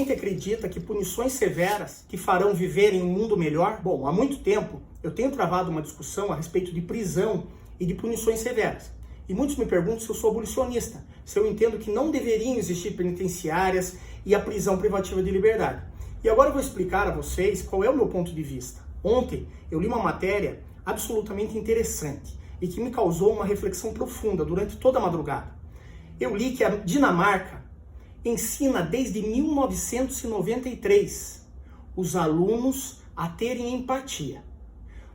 gente acredita que punições severas que farão viver em um mundo melhor? Bom, há muito tempo eu tenho travado uma discussão a respeito de prisão e de punições severas. E muitos me perguntam se eu sou abolicionista, se eu entendo que não deveriam existir penitenciárias e a prisão privativa de liberdade. E agora eu vou explicar a vocês qual é o meu ponto de vista. Ontem eu li uma matéria absolutamente interessante e que me causou uma reflexão profunda durante toda a madrugada. Eu li que a Dinamarca ensina desde 1993 os alunos a terem empatia.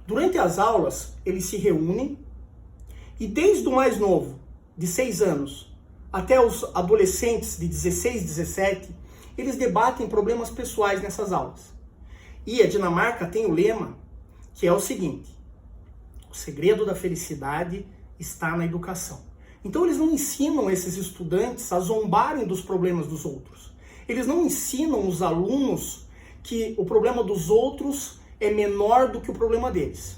Durante as aulas, eles se reúnem e desde o mais novo, de 6 anos, até os adolescentes de 16, 17, eles debatem problemas pessoais nessas aulas. E a Dinamarca tem o lema que é o seguinte: o segredo da felicidade está na educação. Então eles não ensinam esses estudantes a zombarem dos problemas dos outros. Eles não ensinam os alunos que o problema dos outros é menor do que o problema deles.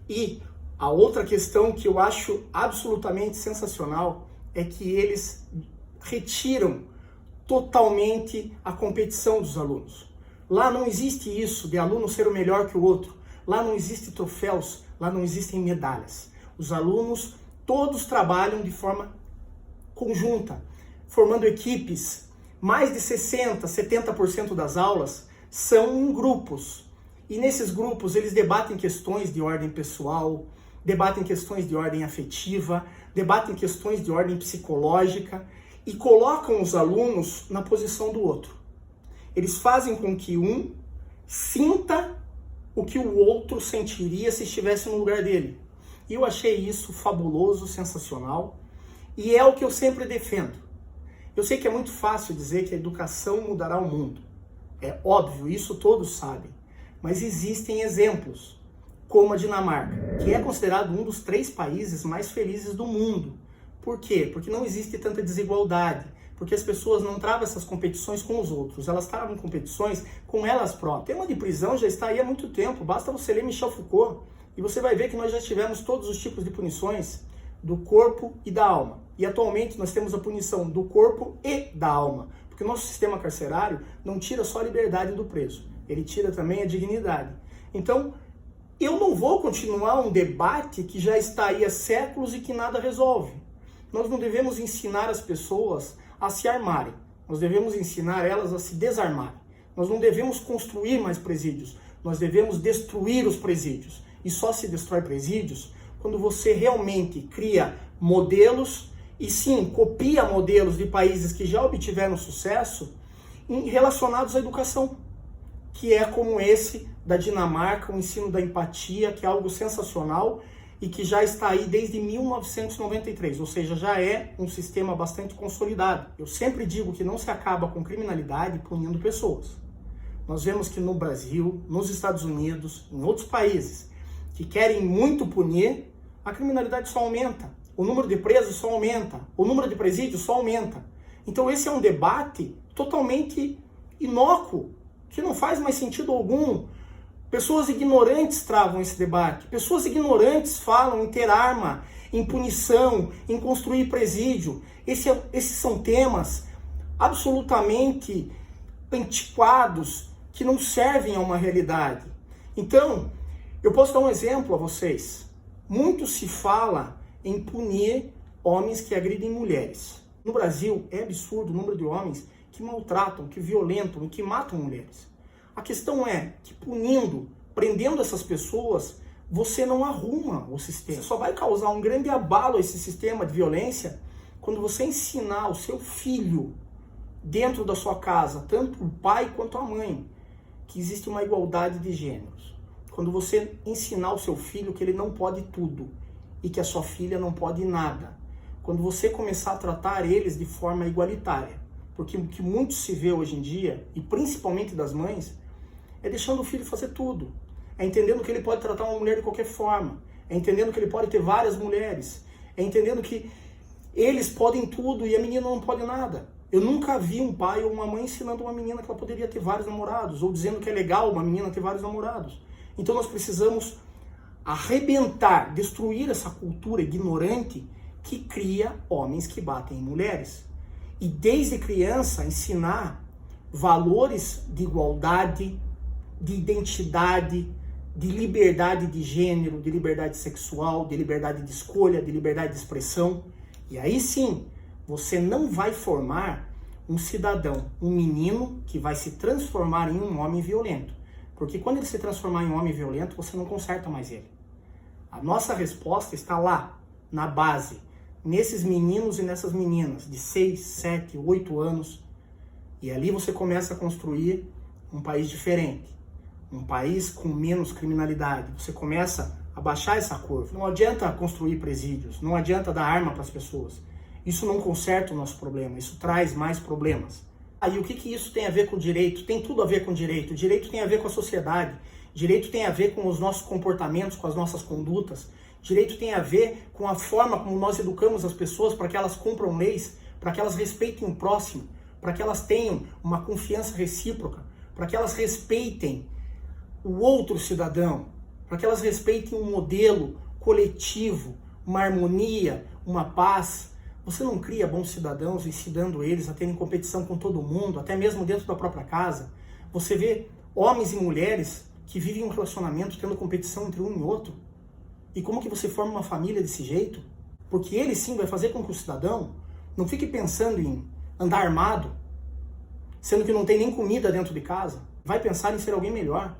E a outra questão que eu acho absolutamente sensacional é que eles retiram totalmente a competição dos alunos. Lá não existe isso de aluno ser o melhor que o outro. Lá não existe troféus, lá não existem medalhas. Os alunos todos trabalham de forma conjunta, formando equipes. Mais de 60%, 70% das aulas são em grupos. E nesses grupos eles debatem questões de ordem pessoal, debatem questões de ordem afetiva, debatem questões de ordem psicológica e colocam os alunos na posição do outro. Eles fazem com que um sinta o que o outro sentiria se estivesse no lugar dele. E eu achei isso fabuloso, sensacional, e é o que eu sempre defendo. Eu sei que é muito fácil dizer que a educação mudará o mundo. É óbvio, isso todos sabem. Mas existem exemplos, como a Dinamarca, que é considerado um dos 3 países mais felizes do mundo. Por quê? Porque não existe tanta desigualdade, porque as pessoas não travam essas competições com os outros, elas travam competições com elas próprias. O tema de prisão já está aí há muito tempo, basta você ler Michel Foucault, e você vai ver que nós já tivemos todos os tipos de punições do corpo e da alma. E atualmente nós temos a punição do corpo e da alma, porque o nosso sistema carcerário não tira só a liberdade do preso, ele tira também a dignidade. Então, eu não vou continuar um debate que já está aí há séculos e que nada resolve. Nós não devemos ensinar as pessoas a se armarem, nós devemos ensinar elas a se desarmarem. Nós não devemos construir mais presídios, nós devemos destruir os presídios. E só se destrói presídios quando você realmente cria modelos e sim, copia modelos de países que já obtiveram sucesso relacionados à educação, que é como esse da Dinamarca, o ensino da empatia, que é algo sensacional e que já está aí desde 1993, ou seja, já é um sistema bastante consolidado. Eu sempre digo que não se acaba com criminalidade punindo pessoas. Nós vemos que no Brasil, nos Estados Unidos, em outros países que querem muito punir, a criminalidade só aumenta, o número de presos só aumenta, o número de presídios só aumenta. Então esse é um debate totalmente inócuo, que não faz mais sentido algum. Pessoas ignorantes travam esse debate, pessoas ignorantes falam em ter arma, em punição, em construir presídio. Esses são temas absolutamente antiquados, que não servem a uma realidade. Então, eu posso dar um exemplo a vocês. Muito se fala em punir homens que agridem mulheres. No Brasil, é absurdo o número de homens que maltratam, que violentam e que matam mulheres. A questão é que punindo, prendendo essas pessoas, você não arruma o sistema. Você só vai causar um grande abalo a esse sistema de violência quando você ensinar o seu filho dentro da sua casa, tanto o pai quanto a mãe, que existe uma igualdade de gêneros. Quando você ensinar o seu filho que ele não pode tudo e que a sua filha não pode nada. Quando você começar a tratar eles de forma igualitária. Porque o que muito se vê hoje em dia, e principalmente das mães, é deixando o filho fazer tudo. É entendendo que ele pode tratar uma mulher de qualquer forma. É entendendo que ele pode ter várias mulheres. É entendendo que eles podem tudo e a menina não pode nada. Eu nunca vi um pai ou uma mãe ensinando uma menina que ela poderia ter vários namorados, ou dizendo que é legal uma menina ter vários namorados. Então nós precisamos arrebentar, destruir essa cultura ignorante que cria homens que batem em mulheres. E desde criança ensinar valores de igualdade, de identidade, de liberdade de gênero, de liberdade sexual, de liberdade de escolha, de liberdade de expressão. E aí sim, você não vai formar um cidadão, um menino que vai se transformar em um homem violento. Porque quando ele se transformar em um homem violento, você não conserta mais ele. A nossa resposta está lá, na base, nesses meninos e nessas meninas de 6, 7, 8 anos. E ali você começa a construir um país diferente. Um país com menos criminalidade. Você começa a baixar essa curva. Não adianta construir presídios, não adianta dar arma para as pessoas. Isso não conserta o nosso problema, isso traz mais problemas. Aí o que isso tem a ver com o direito? Tem tudo a ver com o direito. O direito tem a ver com a sociedade. Direito tem a ver com os nossos comportamentos, com as nossas condutas. Direito tem a ver com a forma como nós educamos as pessoas para que elas cumpram leis, para que elas respeitem o próximo, para que elas tenham uma confiança recíproca, para que elas respeitem o outro cidadão, para que elas respeitem um modelo coletivo, uma harmonia, uma paz. Você não cria bons cidadãos ensinando eles a terem competição com todo mundo, até mesmo dentro da própria casa. Você vê homens e mulheres que vivem um relacionamento tendo competição entre um e outro. E como que você forma uma família desse jeito? Porque ele sim vai fazer com que o cidadão não fique pensando em andar armado, sendo que não tem nem comida dentro de casa. Vai pensar em ser alguém melhor.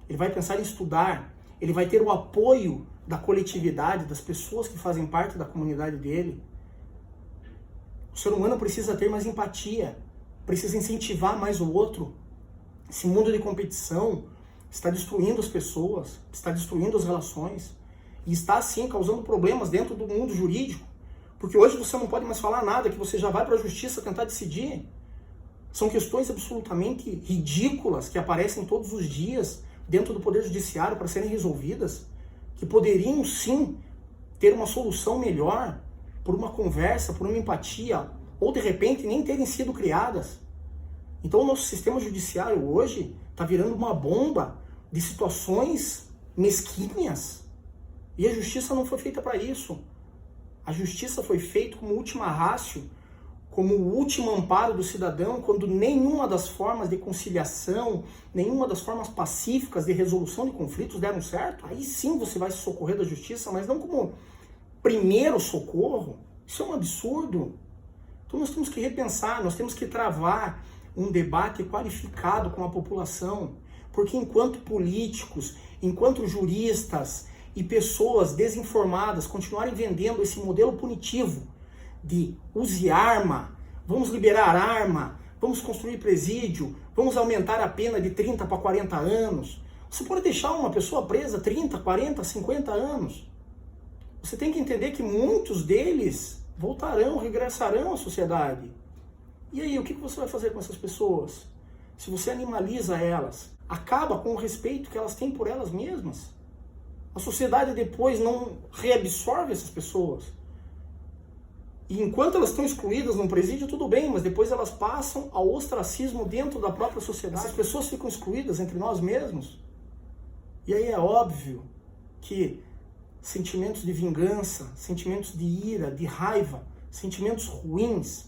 Ele vai pensar em estudar. Ele vai ter o apoio da coletividade, das pessoas que fazem parte da comunidade dele. O ser humano precisa ter mais empatia, precisa incentivar mais o outro. Esse mundo de competição está destruindo as pessoas, está destruindo as relações e está, sim, causando problemas dentro do mundo jurídico, porque hoje você não pode mais falar nada, que você já vai para a justiça tentar decidir. São questões absolutamente ridículas que aparecem todos os dias dentro do Poder Judiciário para serem resolvidas, que poderiam, sim, ter uma solução melhor por uma conversa, por uma empatia, ou de repente nem terem sido criadas. Então o nosso sistema judiciário hoje está virando uma bomba de situações mesquinhas. E a justiça não foi feita para isso. A justiça foi feita como última ratio, como o último amparo do cidadão, quando nenhuma das formas de conciliação, nenhuma das formas pacíficas de resolução de conflitos deram certo. Aí sim você vai se socorrer da justiça, mas não como primeiro socorro. Isso é um absurdo. Então nós temos que repensar, nós temos que travar um debate qualificado com a população, porque enquanto políticos, enquanto juristas e pessoas desinformadas continuarem vendendo esse modelo punitivo de use arma, vamos liberar arma, vamos construir presídio, vamos aumentar a pena de 30 para 40 anos, você pode deixar uma pessoa presa 30, 40, 50 anos. Você tem que entender que muitos deles voltarão, regressarão à sociedade. E aí, o que você vai fazer com essas pessoas? Se você animaliza elas, acaba com o respeito que elas têm por elas mesmas. A sociedade depois não reabsorve essas pessoas. E enquanto elas estão excluídas num presídio, tudo bem, mas depois elas passam ao ostracismo dentro da própria sociedade. Essas pessoas ficam excluídas entre nós mesmos. E aí é óbvio que sentimentos de vingança, sentimentos de ira, de raiva, sentimentos ruins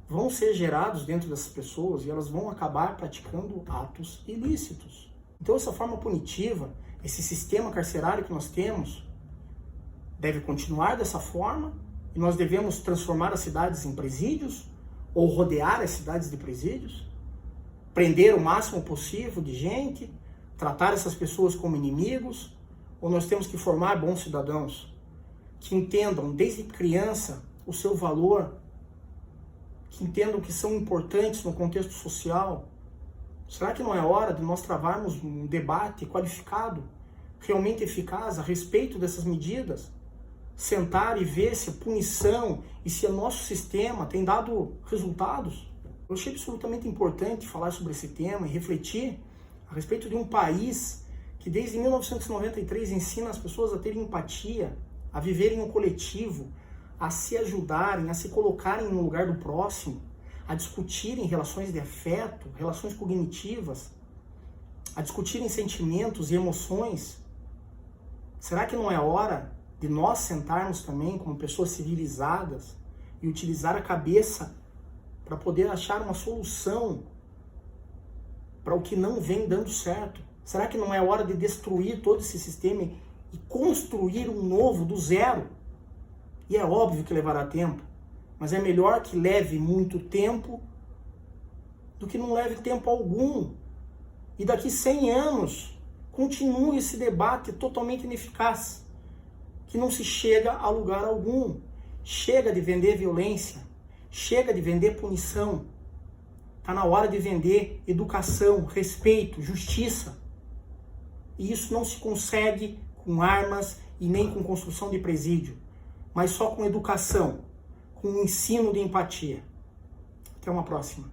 vão ser gerados dentro dessas pessoas e elas vão acabar praticando atos ilícitos. Então essa forma punitiva, esse sistema carcerário que nós temos, deve continuar dessa forma e nós devemos transformar as cidades em presídios ou rodear as cidades de presídios, prender o máximo possível de gente, tratar essas pessoas como inimigos, ou nós temos que formar bons cidadãos que entendam desde criança o seu valor, que entendam que são importantes no contexto social. Será que não é hora de nós travarmos um debate qualificado, realmente eficaz, a respeito dessas medidas? Sentar e ver se a punição e se o nosso sistema tem dado resultados? Eu achei absolutamente importante falar sobre esse tema e refletir a respeito de um país que desde 1993 ensina as pessoas a terem empatia, a viverem um coletivo, a se ajudarem, a se colocarem no lugar do próximo, a discutirem relações de afeto, relações cognitivas, a discutirem sentimentos e emoções. Será que não é hora de nós sentarmos também como pessoas civilizadas e utilizar a cabeça para poder achar uma solução para o que não vem dando certo? Será que não é hora de destruir todo esse sistema e construir um novo do zero? E é óbvio que levará tempo, mas é melhor que leve muito tempo do que não leve tempo algum. E daqui 100 anos continue esse debate totalmente ineficaz, que não se chega a lugar algum. Chega de vender violência, chega de vender punição. Está na hora de vender educação, respeito, justiça. E isso não se consegue com armas e nem com construção de presídio, mas só com educação, com ensino de empatia. Até uma próxima.